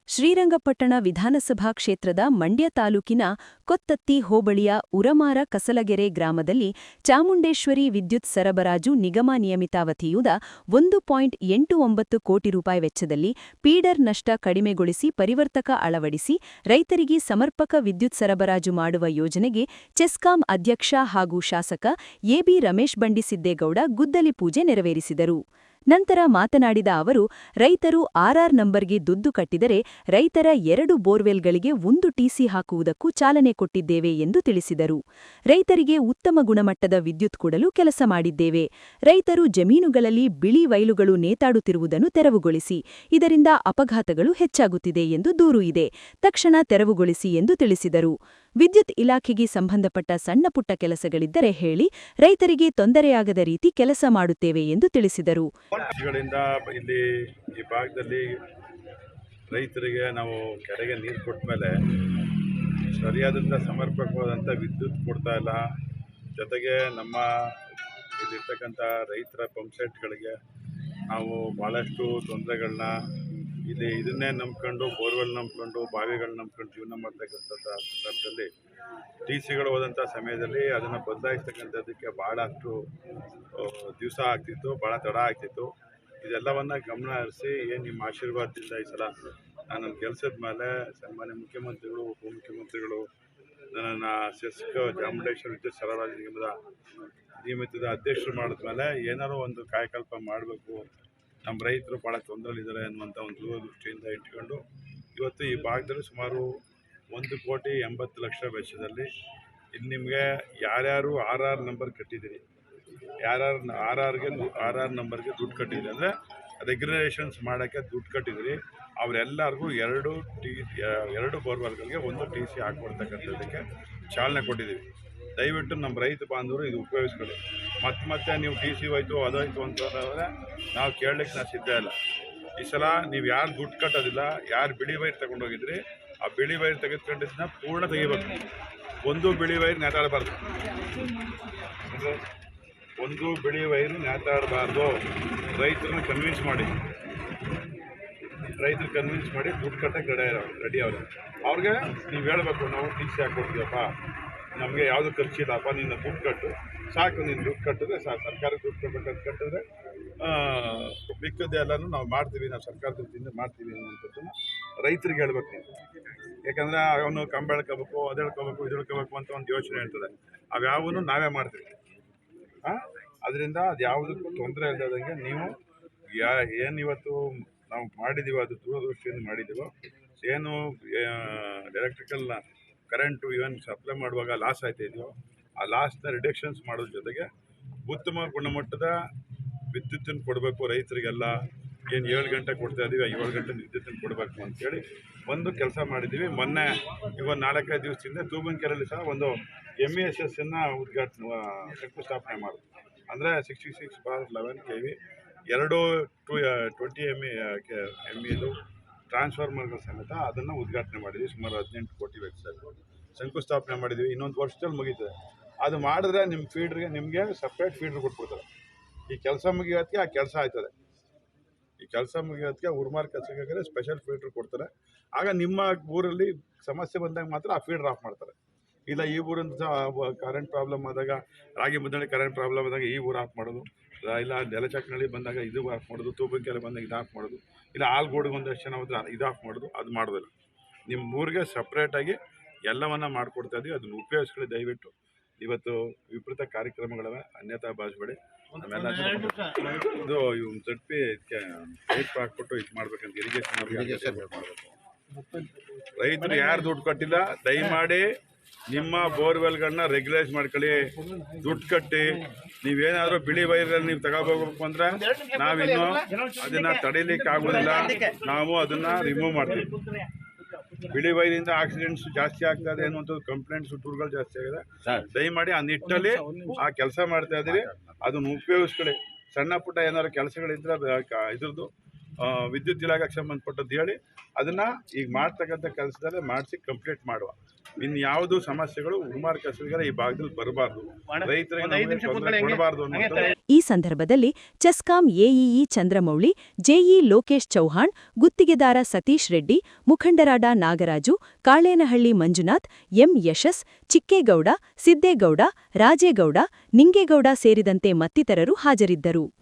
ಶ್ರೀರಂಗಪಟ್ಟಣ ವಿಧಾನಸಭಾ ಕ್ಷೇತ್ರದ ಮಂಡ್ಯ ತಾಲೂಕಿನ ಕೊತ್ತತ್ತಿ ಹೋಬಳಿಯ ಉರಮಾರ ಕಸಲಗೆರೆ ಗ್ರಾಮದಲ್ಲಿ ಚಾಮುಂಡೇಶ್ವರಿ ವಿದ್ಯುತ್ ಸರಬರಾಜು ನಿಗಮ ನಿಯಮಿತಾವಧಿಯುದ 1.89 ಕೋಟಿ ರೂಪಾಯಿ ವೆಚ್ಚದಲ್ಲಿ ಫೀಡರ್ ನಷ್ಟ ಕಡಿಮೆಗೊಳಿಸಿ ಪರಿವರ್ತಕ ಅಳವಡಿಸಿ ರೈತರಿಗೆ ಸಮರ್ಪಕ ವಿದ್ಯುತ್ ಸರಬರಾಜು ಮಾಡುವ ಯೋಜನೆಗೆ ಚೆಸ್ಕಾಂ ಅಧ್ಯಕ್ಷ ಹಾಗೂ ಶಾಸಕ ಎಬಿ ರಮೇಶ್ ಬಂಡಿಸಿದ್ದೇಗೌಡ ಗುದ್ದಲಿ ಪೂಜೆ ನೆರವೇರಿಸಿದರು. ನಂತರ ಮಾತನಾಡಿದ ಅವರು, ರೈತರು ಆರ್ಆರ್ ನಂಬರ್ಗೆ ದುಡ್ಡು ಕಟ್ಟಿದರೆ ರೈತರ 2 ಬೋರ್ವೆಲ್ಗಳಿಗೆ 1 ಟಿಸಿ ಹಾಕುವುದಕ್ಕೂ ಚಾಲನೆ ಕೊಟ್ಟಿದ್ದೇವೆ ಎಂದು ತಿಳಿಸಿದರು. ರೈತರಿಗೆ ಉತ್ತಮ ಗುಣಮಟ್ಟದ ವಿದ್ಯುತ್ ಕೊಡಲು ಕೆಲಸ ಮಾಡಿದ್ದೇವೆ. ರೈತರು ಜಮೀನುಗಳಲ್ಲಿ ಬಿಳಿ ವೈಲುಗಳು ನೇತಾಡುತ್ತಿರುವುದನ್ನು ತೆರವುಗೊಳಿಸಿ, ಇದರಿಂದ ಅಪಘಾತಗಳು ಹೆಚ್ಚಾಗುತ್ತಿದೆ ಎಂದು ದೂರು ಇದೆ. ತಕ್ಷಣ ತೆರವುಗೊಳಿಸಿ ಎಂದು ತಿಳಿಸಿದರು. ವಿದ್ಯುತ್ ಇಲಾಖೆಗೆ ಸಂಬಂಧಪಟ್ಟ ಸಣ್ಣಪುಟ್ಟ ಕೆಲಸಗಳಿದ್ದರೆ ಹೇಳಿ, ರೈತರಿಗೆ ತೊಂದರೆಯಾಗದ ರೀತಿ ಕೆಲಸ ಮಾಡುತ್ತೇವೆ ಎಂದು ತಿಳಿಸಿದರು. ಇಲ್ಲಿ ಈ ಭಾಗದಲ್ಲಿ ರೈತರಿಗೆ ನಾವು ಕೆರೆಗೆ ನೀರು ಕೊಟ್ಟ ಮೇಲೆ ಸರಿಯಾದಂಥ ಸಮರ್ಪಕವಾದಂಥ ವಿದ್ಯುತ್ ಕೊಡ್ತಾ ಇಲ್ಲ. ಜೊತೆಗೆ ನಮ್ಮ ಇಲ್ಲಿರ್ತಕ್ಕಂಥ ರೈತರ ಪಂಪ್ಸೆಟ್ಗಳಿಗೆ ನಾವು ಭಾಳಷ್ಟು ತೊಂದರೆಗಳನ್ನ ಇಲ್ಲಿ ಇದನ್ನೇ ನಂಬ್ಕೊಂಡು ಬೋರ್ವೆಲ್ ನಂಬ್ಕೊಂಡು ಬಾವಿಗಳನ್ನ ನಂಬ್ಕೊಂಡು ಜೀವನ ಮಾಡ್ತಕ್ಕಂಥ ಸಂದರ್ಭದಲ್ಲಿ ಟಿ ಸಿಗಳು ಹೋದಂಥ ಸಮಯದಲ್ಲಿ ಅದನ್ನು ಬದಲಾಯಿಸ್ತಕ್ಕಂಥದ್ದಕ್ಕೆ ಭಾಳಷ್ಟು ದಿವಸ ಆಗ್ತಿತ್ತು, ಭಾಳ ತಡ ಆಗ್ತಿತ್ತು. ಇದೆಲ್ಲವನ್ನು ಗಮನ ಹರಿಸಿ ಏನು ನಿಮ್ಮ ಆಶೀರ್ವಾದದಿಂದ ಈ ಸಲ ನನ್ನ ಕೆಲಸದ ಮೇಲೆ ಸನ್ಮಾನ್ಯ ಮುಖ್ಯಮಂತ್ರಿಗಳು, ಉಪಮುಖ್ಯಮಂತ್ರಿಗಳು ನನ್ನನ್ನು ಚಾಮುಂಡೇಶ್ವರಿ ವಿದ್ಯುತ್ ಸರಬರಾಜು ನಿಗಮದ ನಿಯಮಿತದ ಅಧ್ಯಕ್ಷರು ಮಾಡಿದ್ಮೇಲೆ ಏನಾದರೂ ಒಂದು ಕಾಯಕಲ್ಪ ಮಾಡಬೇಕು, ನಮ್ಮ ರೈತರು ಭಾಳ ತೊಂದರೆಲಿದ್ದಾರೆ ಅನ್ನುವಂಥ ಒಂದು ದೂರದೃಷ್ಟಿಯಿಂದ ಇಟ್ಕೊಂಡು ಇವತ್ತು ಈ ಭಾಗದಲ್ಲಿ ಸುಮಾರು 1,80,00,000 ವೆಚ್ಚದಲ್ಲಿ ಇಲ್ಲಿ ನಿಮಗೆ ಯಾರ್ಯಾರು ಆರ್ ನಂಬರ್ ಕಟ್ಟಿದ್ದೀರಿ, ಯಾರ್ಯಾರು ಆರ್ ನಂಬರ್ಗೆ ದುಡ್ಡು ಕಟ್ಟಿದ್ದೀರಿ ಅಂದರೆ ರೆಗ್ಯುಲೇಷನ್ಸ್ ಮಾಡೋಕ್ಕೆ ದುಡ್ಡು ಕಟ್ಟಿದ್ದೀರಿ, ಅವರೆಲ್ಲರಿಗೂ 2 ಬೋರ್ವೆಲ್ಗಳಿಗೆ 1 ಟಿ ಸಿ ಹಾಕ್ಕೊಡ್ತಕ್ಕಂಥದ್ದಕ್ಕೆ ಚಾಲನೆ ಕೊಟ್ಟಿದ್ದೀವಿ. ದಯವಿಟ್ಟು ನಮ್ಮ ರೈತ ಬಾಂಧವರು ಇದು ಉಪಯೋಗಿಸ್ಕೊಳ್ಳಿ. ಮತ್ತೆ ನೀವು ಟಿ ಸಿ ಹೋಯ್ತು ಅದಾಯಿತು ಅಂತಂದರೆ ನಾವು ಕೇಳಲಿಕ್ಕೆ ನಾವು ಸಿದ್ಧ ಇಲ್ಲ. ಈ ಸಲ ನೀವು ಯಾರು ದುಡ್ಡು ಕಟ್ಟೋದಿಲ್ಲ, ಯಾರು ಬಿಳಿ ವೈರ್ ತೊಗೊಂಡೋಗಿದ್ರಿ ಆ ಬಿಳಿ ವೈರ್ ತೆಗೆದುಕೊಂಡಿದ್ದನ್ನ ಪೂರ್ಣ ತೆಗಿಬೇಕು. ಒಂದು ಬಿಳಿ ವೈರ್ ನೇತಾಡಬಾರ್ದು, ಒಂದು ಬಿಳಿ ವೈರು ನೇತಾಡಬಾರ್ದು. ರೈತರನ್ನ ಕನ್ವಿನ್ಸ್ ಮಾಡಿ ದುಡ್ಡು ಕಟ್ಟಕ್ಕೆ ರೆಡಿ ಅವ್ರಿಗೆ ನೀವು ಹೇಳಬೇಕು, ನಾವು ಟಿ ಸಿ ಹಾಕ್ಕೊಡ್ತೀವಪ್ಪ, ನಮಗೆ ಯಾವುದು ಖರ್ಚಿಲ್ಲಪ್ಪ, ನಿನ್ನ ದುಡ್ಡು ಕಟ್ಟು ಸಾಕು, ನೀನು ದುಡ್ಡು ಕಟ್ಟಿದ್ರೆ ಸಾಕು, ಸರ್ಕಾರಕ್ಕೆ ದುಡ್ಡು ಕಟ್ಟಬೇಕಂತ ಕಟ್ಟಿದ್ರೆ ಮಿಕ್ಕದ್ದೆಲ್ಲನೂ ನಾವು ಮಾಡ್ತೀವಿ, ನಾವು ಸರ್ಕಾರದ ದುಡ್ಡಿಂದ ಮಾಡ್ತೀವಿ ಅನ್ನುವಂಥದ್ದನ್ನು ರೈತರಿಗೆ ಹೇಳ್ಬೇಕು ನೀವು. ಯಾಕಂದರೆ ಅವನು ಕಂಬ ಎಳ್ಕೋಬೇಕು, ಅದು ಹೇಳ್ಕೋಬೇಕು, ಇದು ಹೇಳ್ಕೋಬೇಕು ಅಂತ ಒಂದು ಯೋಚನೆ ಇರ್ತದೆ. ಅವ್ಯಾವೂ ನಾವೇ ಮಾಡ್ತೀವಿ. ಅದರಿಂದ ಅದು ಯಾವುದಕ್ಕೂ ತೊಂದರೆ ಇಲ್ಲದಂಗೆ ನೀವು ಏನು ಇವತ್ತು ನಾವು ಮಾಡಿದ್ದೀವೋ ಅದು ದೂರದೃಷ್ಟಿಯಿಂದ ಮಾಡಿದ್ದೀವೋ, ಏನು ಎಲೆಕ್ಟ್ರಿಕಲ್ ಕರೆಂಟು ಇವನ್ ಸಪ್ಲೈ ಮಾಡುವಾಗ ಲಾಸ್ ಆಯ್ತಿದೆಯೋ ಆ ಲಾಸ್ನ ರಿಡಕ್ಷನ್ಸ್ ಮಾಡೋದ್ರ ಜೊತೆಗೆ ಉತ್ತಮ ಗುಣಮಟ್ಟದ ವಿದ್ಯುತ್ತನ್ನು ಕೊಡಬೇಕು ರೈತರಿಗೆಲ್ಲ. ಏನು 7 ಗಂಟೆ ಕೊಡ್ತಾ ಇದ್ದೀವಿ, 7 ಗಂಟೆ ವಿದ್ಯುತ್ತನ್ನು ಕೊಡಬೇಕು ಅಂತೇಳಿ ಒಂದು ಕೆಲಸ ಮಾಡಿದ್ದೀವಿ. ಮೊನ್ನೆ ಇವಾಗ 4-5 ದಿವಸದಿಂದ ತೂಬನಕೆರೆಯಲ್ಲಿ ಸಹ ಒಂದು MESSನ್ನು ಶಂಕುಸ್ಥಾಪನೆ ಮಾಡೋದು. ಅಂದರೆ 66/11 kV 20 ME ಟ್ರಾನ್ಸ್ಫಾರ್ಮರ್ಗಳ ಸಮೇತ ಅದನ್ನು ಉದ್ಘಾಟನೆ ಮಾಡಿದ್ವಿ. ಸುಮಾರು 18 ಕೋಟಿ ವೆಚ್ಚದಲ್ಲಿ ಶಂಕುಸ್ಥಾಪನೆ ಮಾಡಿದ್ವಿ. ಇನ್ನೊಂದು ವರ್ಷದಲ್ಲಿ ಮುಗೀತದೆ. ಅದು ಮಾಡಿದ್ರೆ ನಿಮ್ಮ ಫೀಡ್ರಿಗೆ ನಿಮಗೆ ಸಪ್ರೇಟ್ ಫೀಡ್ರ್ ಕೊಟ್ಬಿಡ್ತಾರೆ. ಈ ಕೆಲಸ ಮುಗಿಯೋದಕ್ಕೆ ಆ ಕೆಲಸ ಆಯ್ತದೆ. ಈ ಕೆಲಸ ಮುಗಿಯೋದಕ್ಕೆ ಉರ್ಮಾರ್ ಕಸಲಗೆರೆ ಸ್ಪೆಷಲ್ ಫೀಡ್ರ್ ಕೊಡ್ತಾರೆ. ಆಗ ನಿಮ್ಮ ಊರಲ್ಲಿ ಸಮಸ್ಯೆ ಬಂದಾಗ ಮಾತ್ರ ಆ ಫೀಡ್ರ್ ಆಫ್ ಮಾಡ್ತಾರೆ. ಇಲ್ಲ ಈ ಊರಿಂದ ಕರೆಂಟ್ ಪ್ರಾಬ್ಲಮ್ ಆದಾಗ, ರಾಗಿ ಮುದ್ದಳ್ಳಿ ಕರೆಂಟ್ ಪ್ರಾಬ್ಲಮ್ ಆದಾಗ ಈ ಊರು ಆಫ್ ಮಾಡೋದು, ಇಲ್ಲ ನೆಲಚಕ್ನಳ್ಳಿ ಬಂದಾಗ ಇದು ಆಫ್ ಮಾಡೋದು, ತೂಬನಕೆರೆ ಬಂದಾಗ ಇದು ಆಫ್ ಮಾಡೋದು, ಇಲ್ಲ ಆಲ್ಗೋಡಿಗೆ ಒಂದಷ್ಟು ಜನ ಹೋದ್ರೆ ಇದು ಆಫ್ ಮಾಡೋದು. ಅದು ಮಾಡೋದಿಲ್ಲ. ನಿಮ್ಮ ಊರಿಗೆ ಸಪ್ರೇಟಾಗಿ ಎಲ್ಲವನ್ನ ಮಾಡಿಕೊಡ್ತಾ ಇದ್ದೀವಿ. ಅದನ್ನು ಉಪಯೋಗಿಸ್ಕೊಳ್ಳಿ ದಯವಿಟ್ಟು. ಇವತ್ತು ವಿಪರೀತ ಕಾರ್ಯಕ್ರಮಗಳವೆ, ಅನ್ಯತಾ ಭಾಷೆಬೇಡಿ. ಆಮೇಲೆ ಇದು ZP ಇದಕ್ಕೆ ಪೈಪ್ ಹಾಕ್ಬಿಟ್ಟು ಇದು ಮಾಡ್ಬೇಕಂತ ಇರಿಗೇಷನ್ ಮಾಡಬೇಕು. ರೈತರು ಯಾರು ದುಡ್ಡು ಕಟ್ಟಿಲ್ಲ ದಯಮಾಡಿ ನಿಮ್ಮ ಬೋರ್ವೆಲ್ಗಳನ್ನ ರೆಗ್ಯುಲೈಸ್ ಮಾಡ್ಕೊಳ್ಳಿ. ದುಡ್ಡು ಕಟ್ಟಿ ನೀವೇನಾದರೂ ಬಿಳಿ ವೈರಲ್ಲಿ ನೀವು ತಗೋಬೇಕು ಅಂದರೆ ನಾವಿನ್ನೂ ಅದನ್ನು ತಡೀಲಿಕ್ಕೆ ಆಗೋದಿಲ್ಲ. ನಾವು ಅದನ್ನು ರಿಮೂವ್ ಮಾಡ್ತೀವಿ. ಬಿಳಿ ವೈರಿಂದ ಆಕ್ಸಿಡೆಂಟ್ಸ್ ಜಾಸ್ತಿ ಆಗ್ತಾ ಇದೆ ಅನ್ನುವಂಥದ್ದು ಕಂಪ್ಲೇಂಟ್ಸು, ಟೂರ್ಗಳು ಜಾಸ್ತಿ ಆಗಿದೆ. ದಯಮಾಡಿ ಆ ನಿಟ್ಟಲ್ಲಿ ಆ ಕೆಲಸ ಮಾಡ್ತಾ ಇದ್ದೀವಿ. ಅದನ್ನು ಉಪಯೋಗಿಸ್ಕೊಳ್ಳಿ. ಸಣ್ಣ ಪುಟ್ಟ ಏನಾದ್ರು ಕೆಲಸಗಳಿದ್ರೆ ಇದ್ರದ್ದು ವಿದ್ಯುತ್ ಇಲಾಖೆಗೆ ಸಂಬಂಧಪಟ್ಟದ್ದು ಹೇಳಿ ಅದನ್ನು ಈಗ ಮಾಡ್ತಕ್ಕಂಥ ಕೆಲಸದಲ್ಲೇ ಮಾಡಿಸಿ ಕಂಪ್ಲೀಟ್ ಮಾಡುವ. ಇನ್ನು ಯಾವುದು ಸಮಸ್ಯೆಗಳು ಉರುಮಾರು ಕಸಲಿಗರ ಈ ಭಾಗದಲ್ಲಿ ಬರಬಾರ್ದು, ರೈತರಿಗೆ ತೊಂದರೆ ಕೊಡಬಾರ್ದು ಅನ್ನೋದು. ಈ ಸಂದರ್ಭದಲ್ಲಿ ಚೆಸ್ಕಾಂ ಎಇಇ ಚಂದ್ರಮೌಳಿ, ಜೆಇ ಲೋಕೇಶ್ ಚೌಹಾಣ್, ಗುತ್ತಿಗೆದಾರ ಸತೀಶ್ ರೆಡ್ಡಿ, ಮುಖಂಡರಾದ ನಾಗರಾಜು, ಕಾಳೇನಹಳ್ಳಿ ಮಂಜುನಾಥ್, ಎಂ ಯಶಸ್, ಚಿಕ್ಕೇಗೌಡ, ಸಿದ್ದೇಗೌಡ, ರಾಜೇಗೌಡ, ನಿಂಗೇಗೌಡ ಸೇರಿದಂತೆ ಮತ್ತಿತರರು ಹಾಜರಿದ್ದರು.